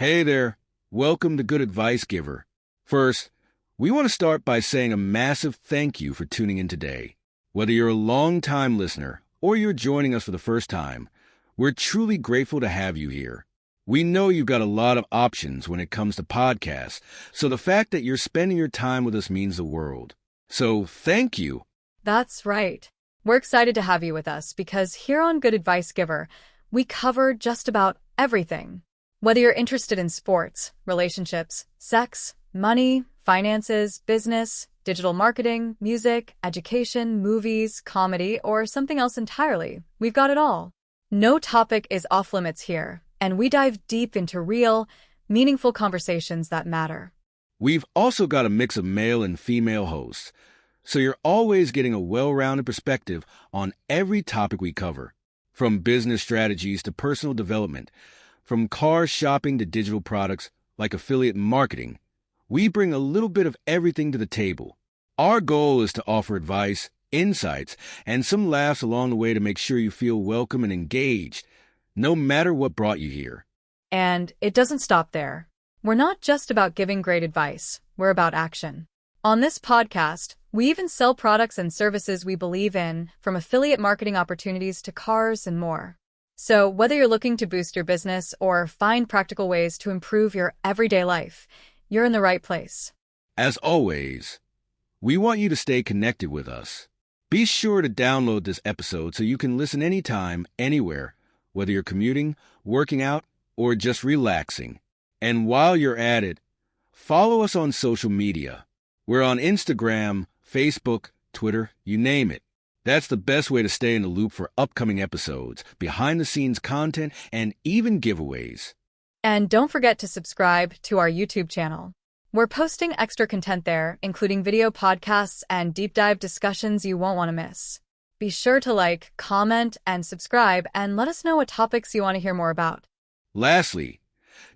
Hey there. Welcome to Good Advice Giver. First, we want to start by saying a massive thank you for tuning in today. Whether you're a long-time listener or you're joining us for the first time, we're truly grateful to have you here. We know you've got a lot of options when it comes to podcasts, so the fact that you're spending your time with us means the world. So thank you. That's right. We're excited to have you with us because here on Good Advice Giver, we cover just about everything. Whether you're interested in sports, relationships, sex, money, finances, business, digital marketing, music, education, movies, comedy, or something else entirely, we've got it all. No topic is off limits here, and we dive deep into real, meaningful conversations that matter. We've also got a mix of male and female hosts, so you're always getting a well-rounded perspective on every topic we cover, from business strategies to personal development, from car shopping to digital products like affiliate marketing. We bring a little bit of everything to the table. Our goal is to offer advice, insights, and some laughs along the way to make sure you feel welcome and engaged, no matter what brought you here. And it doesn't stop there. We're not just about giving great advice, we're about action. On this podcast, we even sell products and services we believe in, from affiliate marketing opportunities to cars and more. So whether you're looking to boost your business or find practical ways to improve your everyday life, you're in the right place. As always, we want you to stay connected with us. Be sure to download this episode so you can listen anytime, anywhere, whether you're commuting, working out, or just relaxing. And while you're at it, follow us on social media. We're on Instagram, Facebook, Twitter, you name it. That's the best way to stay in the loop for upcoming episodes, behind-the-scenes content, and even giveaways. And don't forget to subscribe to our YouTube channel. We're posting extra content there, including video podcasts and deep dive discussions you won't want to miss. Be sure to like, comment, and subscribe, and let us know what topics you want to hear more about. Lastly,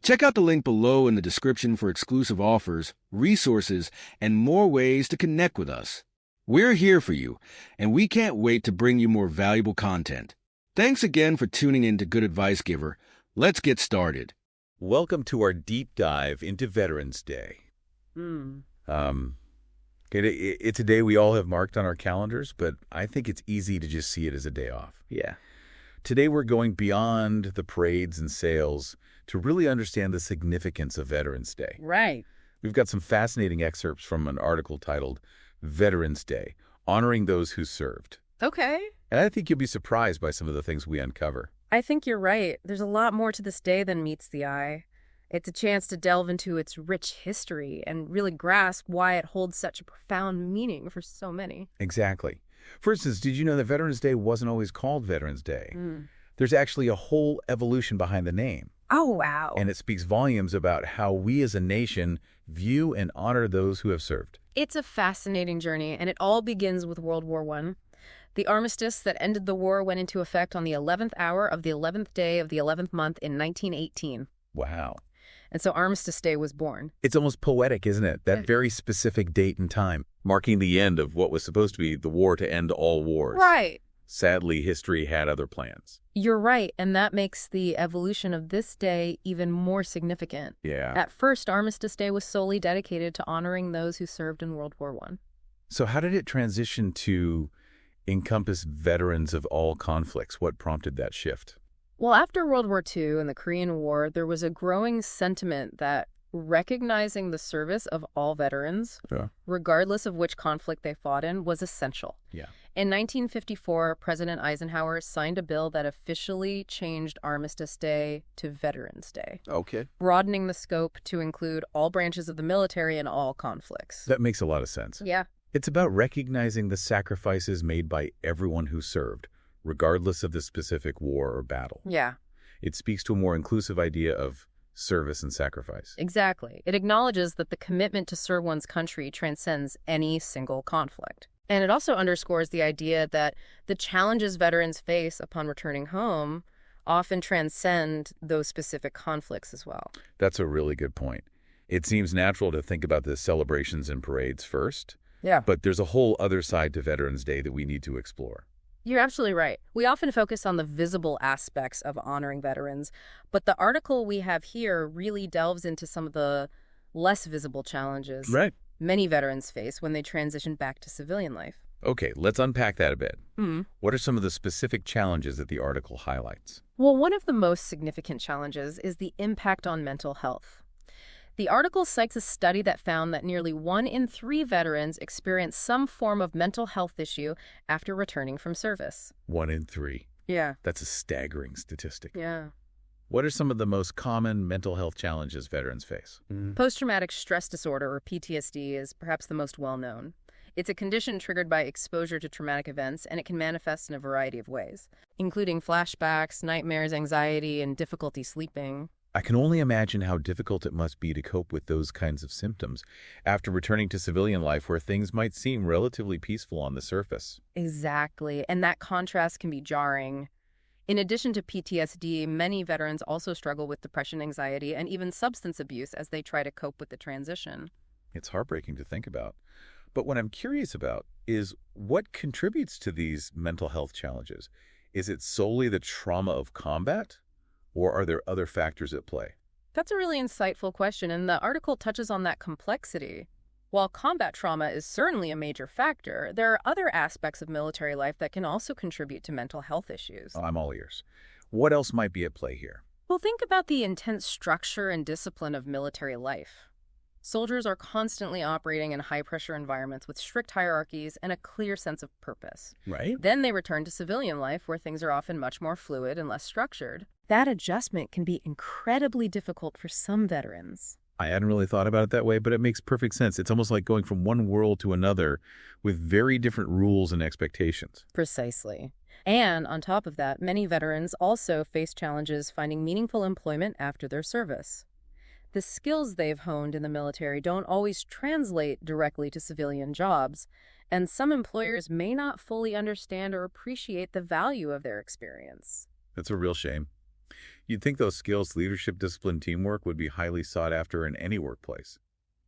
check out the link below in the description for exclusive offers, resources, and more ways to connect with us. We're here for you, and we can't wait to bring you more valuable content. Thanks again for tuning in to Good Advice Giver. Let's get started. Welcome to our deep dive into Veterans Day. It's a day we all have marked on our calendars, but I think it's easy to just see it as a day off. Yeah. Today we're going beyond the parades and sales to really understand the significance of Veterans Day. Right. We've got some fascinating excerpts from an article titled Veterans Day, Honoring Those Who Served. Okay. And I think you'll be surprised by some of the things we uncover. I think you're right. There's a lot more to this day than meets the eye. It's a chance to delve into its rich history and really grasp why it holds such a profound meaning for so many. Exactly. For instance, did you know that Veterans Day wasn't always called Veterans Day? There's actually a whole evolution behind the name. Oh, wow. And it speaks volumes about how we as a nation view and honor those who have served. It's a fascinating journey, and it all begins with World War I. The armistice that ended the war went into effect on the 11th hour of the 11th day of the 11th month in 1918. Wow. And so Armistice Day was born. It's almost poetic, isn't it? That very specific date and time, marking the end of what was supposed to be the war to end all wars. Right. Sadly, history had other plans. You're right, and that makes the evolution of this day even more significant. Yeah. At first, Armistice Day was solely dedicated to honoring those who served in World War I. So how did it transition to encompass veterans of all conflicts? What prompted that shift? Well, after World War II and the Korean War, there was a growing sentiment that recognizing the service of all veterans, regardless of which conflict they fought in, was essential. Yeah. In 1954, President Eisenhower signed a bill that officially changed Armistice Day to Veterans Day, Okay. broadening the scope to include all branches of the military and all conflicts. That makes a lot of sense. Yeah. It's about recognizing the sacrifices made by everyone who served, regardless of the specific war or battle. Yeah. It speaks to a more inclusive idea of service and sacrifice. Exactly. It acknowledges that the commitment to serve one's country transcends any single conflict. And it also underscores the idea that the challenges veterans face upon returning home often transcend those specific conflicts as well. That's a really good point. It seems natural to think about the celebrations and parades first, Yeah. but there's a whole other side to Veterans Day that we need to explore. You're absolutely right. We often focus on the visible aspects of honoring veterans, but the article we have here really delves into some of the less visible challenges many veterans face when they transition back to civilian life. Okay, let's unpack that a bit. Mm-hmm. What are some of the specific challenges that the article highlights? Well, one of the most significant challenges is the impact on mental health. The article cites a study that found that nearly 1 in 3 veterans experience some form of mental health issue after returning from service. 1 in 3. Yeah. That's a staggering statistic. Yeah. What are some of the most common mental health challenges veterans face? Post-traumatic stress disorder, or PTSD, is perhaps the most well-known. It's a condition triggered by exposure to traumatic events, and it can manifest in a variety of ways, including flashbacks, nightmares, anxiety, and difficulty sleeping. I can only imagine how difficult it must be to cope with those kinds of symptoms after returning to civilian life where things might seem relatively peaceful on the surface. Exactly, and that contrast can be jarring. In addition to PTSD, many veterans also struggle with depression, anxiety, and even substance abuse as they try to cope with the transition. It's heartbreaking to think about. But what I'm curious about is what contributes to these mental health challenges? Is it solely the trauma of combat? Or are there other factors at play? That's a really insightful question, and the article touches on that complexity. While combat trauma is certainly a major factor, there are other aspects of military life that can also contribute to mental health issues. I'm all ears. What else might be at play here? Well, think about the intense structure and discipline of military life. Soldiers are constantly operating in high-pressure environments with strict hierarchies and a clear sense of purpose. Right. Then they return to civilian life where things are often much more fluid and less structured. That adjustment can be incredibly difficult for some veterans. I hadn't really thought about it that way, but it makes perfect sense. It's almost like going from one world to another with very different rules and expectations. Precisely. And on top of that, many veterans also face challenges finding meaningful employment after their service. The skills they've honed in the military don't always translate directly to civilian jobs, and some employers may not fully understand or appreciate the value of their experience. That's a real shame. You'd think those skills, leadership, discipline, teamwork, would be highly sought after in any workplace.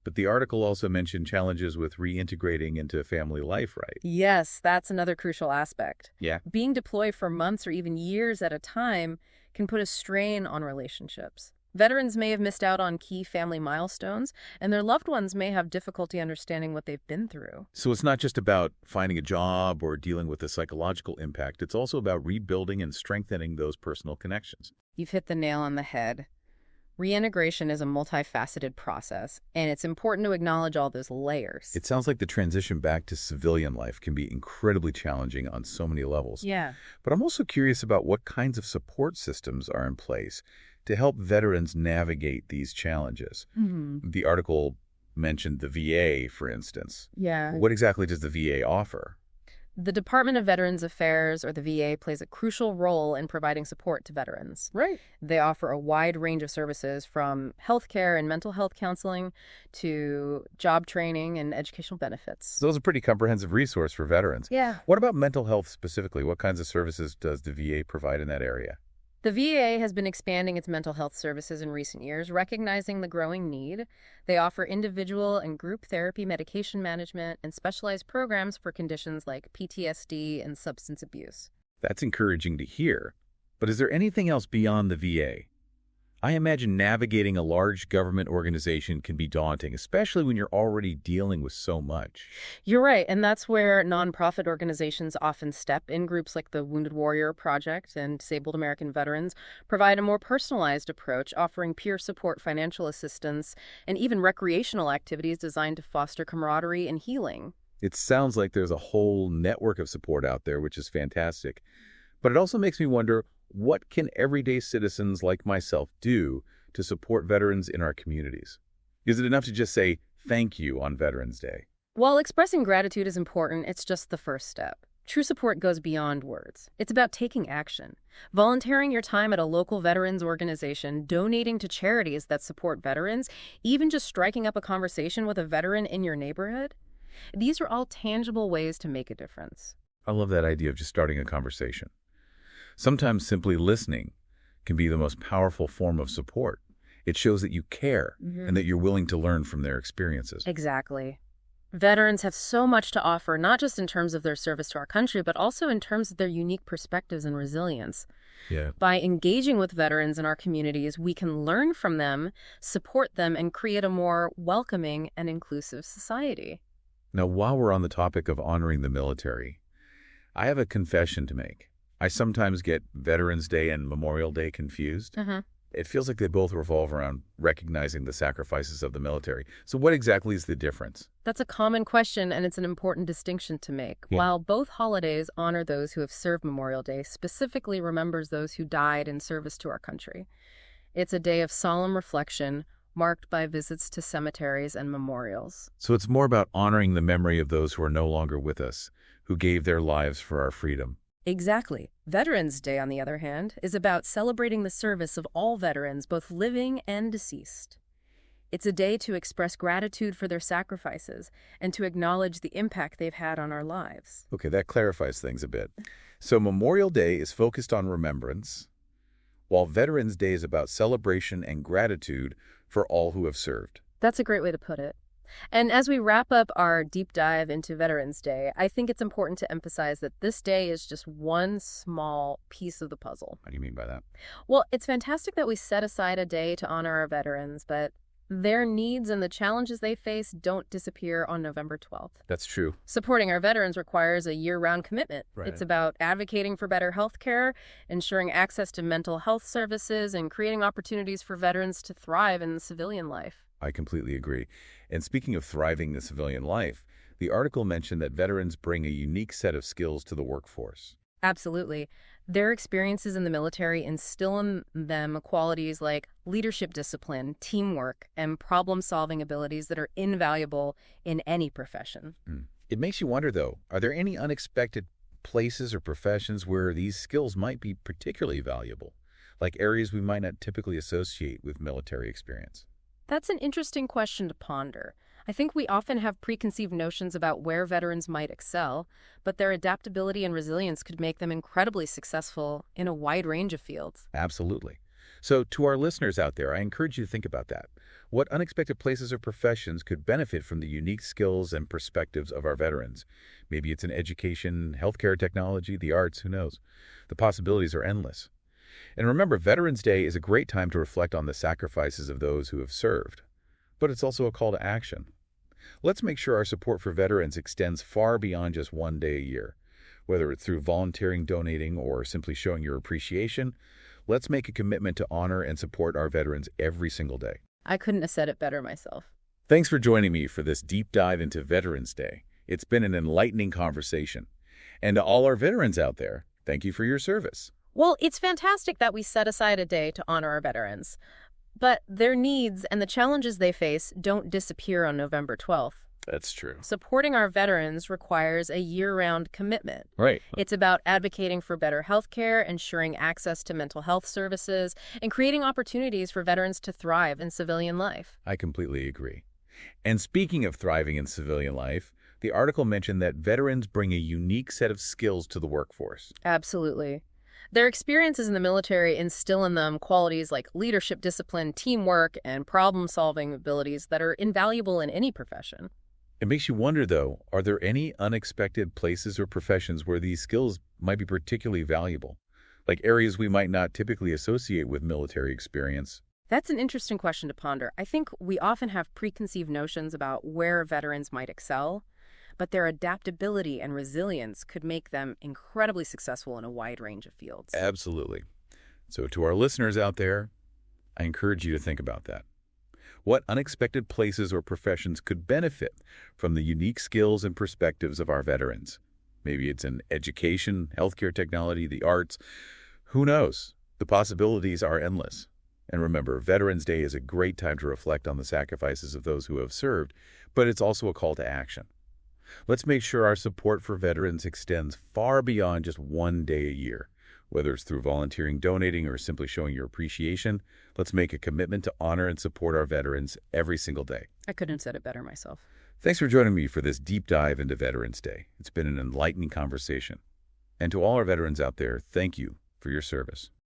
But the article also mentioned challenges with reintegrating into family life, right? Yes, that's another crucial aspect. Yeah. Being deployed for months or even years at a time can put a strain on relationships. Veterans may have missed out on key family milestones, and their loved ones may have difficulty understanding what they've been through. So it's not just about finding a job or dealing with the psychological impact. It's also about rebuilding and strengthening those personal connections. You've hit the nail on the head. Reintegration is a multifaceted process, and it's important to acknowledge all those layers. It sounds like the transition back to civilian life can be incredibly challenging on so many levels. Yeah. But I'm also curious about what kinds of support systems are in place to help veterans navigate these challenges. Mm-hmm. The article mentioned the VA, for instance. Yeah. What exactly does the VA offer? The Department of Veterans Affairs, or the VA, plays a crucial role in providing support to veterans. Right. They offer a wide range of services from healthcare and mental health counseling to job training and educational benefits. Those are a pretty comprehensive resource for veterans. Yeah. What about mental health specifically? What kinds of services does the VA provide in that area? The VA has been expanding its mental health services in recent years, recognizing the growing need. They offer individual and group therapy, medication management, and specialized programs for conditions like PTSD and substance abuse. That's encouraging to hear. But is there anything else beyond the VA? I imagine navigating a large government organization can be daunting, especially when you're already dealing with so much. You're right, and that's where nonprofit organizations often step in. Groups like the Wounded Warrior Project and Disabled American Veterans provide a more personalized approach, offering peer support, financial assistance, and even recreational activities designed to foster camaraderie and healing. It sounds like there's a whole network of support out there, which is fantastic. But it also makes me wonder, what can everyday citizens like myself do to support veterans in our communities? Is it enough to just say thank you on Veterans Day? While expressing gratitude is important, it's just the first step. True support goes beyond words. It's about taking action. Volunteering your time at a local veterans organization, donating to charities that support veterans, even just striking up a conversation with a veteran in your neighborhood. These are all tangible ways to make a difference. I love that idea of just starting a conversation. Sometimes simply listening can be the most powerful form of support. It shows that you care and that you're willing to learn from their experiences. Exactly. Veterans have so much to offer, not just in terms of their service to our country, but also in terms of their unique perspectives and resilience. Yeah. By engaging with veterans in our communities, we can learn from them, support them, and create a more welcoming and inclusive society. Now, while we're on the topic of honoring the military, I have a confession to make. I sometimes get Veterans Day and Memorial Day confused. It feels like they both revolve around recognizing the sacrifices of the military. So what exactly is the difference? That's a common question, and it's an important distinction to make. Yeah. While both holidays honor those who have served, Memorial Day specifically remembers those who died in service to our country. It's a day of solemn reflection, marked by visits to cemeteries and memorials. So it's more about honoring the memory of those who are no longer with us, who gave their lives for our freedom. Exactly. Veterans Day, on the other hand, is about celebrating the service of all veterans, both living and deceased. It's a day to express gratitude for their sacrifices and to acknowledge the impact they've had on our lives. Okay, that clarifies things a bit. So Memorial Day is focused on remembrance, while Veterans Day is about celebration and gratitude for all who have served. That's a great way to put it. And as we wrap up our deep dive into Veterans Day, I think it's important to emphasize that this day is just one small piece of the puzzle. What do you mean by that? Well, it's fantastic that we set aside a day to honor our veterans, but their needs and the challenges they face don't disappear on November 12th. That's true. Supporting our veterans requires a year-round commitment. Right. It's about advocating for better health care, ensuring access to mental health services, and creating opportunities for veterans to thrive in civilian life. I completely agree. And speaking of thriving in the civilian life, the article mentioned that veterans bring a unique set of skills to the workforce. Absolutely. Their experiences in the military instill in them qualities like leadership discipline, teamwork, and problem-solving abilities that are invaluable in any profession. It makes you wonder, though, are there any unexpected places or professions where these skills might be particularly valuable, like areas we might not typically associate with military experience? That's an interesting question to ponder. I think we often have preconceived notions about where veterans might excel, but their adaptability and resilience could make them incredibly successful in a wide range of fields. Absolutely. So to our listeners out there, I encourage you to think about that. What unexpected places or professions could benefit from the unique skills and perspectives of our veterans? Maybe it's in education, healthcare technology, the arts, who knows? The possibilities are endless. And remember, Veterans Day is a great time to reflect on the sacrifices of those who have served. But it's also a call to action. Let's make sure our support for veterans extends far beyond just one day a year. Whether it's through volunteering, donating, or simply showing your appreciation, let's make a commitment to honor and support our veterans every single day. I couldn't have said it better myself. Thanks for joining me for this deep dive into Veterans Day. It's been an enlightening conversation. And to all our veterans out there, thank you for your service. Well, it's fantastic that we set aside a day to honor our veterans. But their needs and the challenges they face don't disappear on November 12th. That's true. Supporting our veterans requires a year-round commitment. Right. It's about advocating for better health care, ensuring access to mental health services, and creating opportunities for veterans to thrive in civilian life. I completely agree. And speaking of thriving in civilian life, the article mentioned that veterans bring a unique set of skills to the workforce. Absolutely. Their experiences in the military instill in them qualities like leadership discipline, teamwork, and problem-solving abilities that are invaluable in any profession. It makes you wonder, though, are there any unexpected places or professions where these skills might be particularly valuable, like areas we might not typically associate with military experience? That's an interesting question to ponder. I think we often have preconceived notions about where veterans might excel, but their adaptability and resilience could make them incredibly successful in a wide range of fields. Absolutely. So to our listeners out there, I encourage you to think about that. What unexpected places or professions could benefit from the unique skills and perspectives of our veterans? Maybe it's in education, healthcare technology, the arts. Who knows? The possibilities are endless. And remember, Veterans Day is a great time to reflect on the sacrifices of those who have served, but it's also a call to action. Let's make sure our support for veterans extends far beyond just one day a year. Whether it's through volunteering, donating, or simply showing your appreciation, let's make a commitment to honor and support our veterans every single day. I couldn't have said it better myself. Thanks for joining me for this deep dive into Veterans Day. It's been an enlightening conversation. And to all our veterans out there, thank you for your service.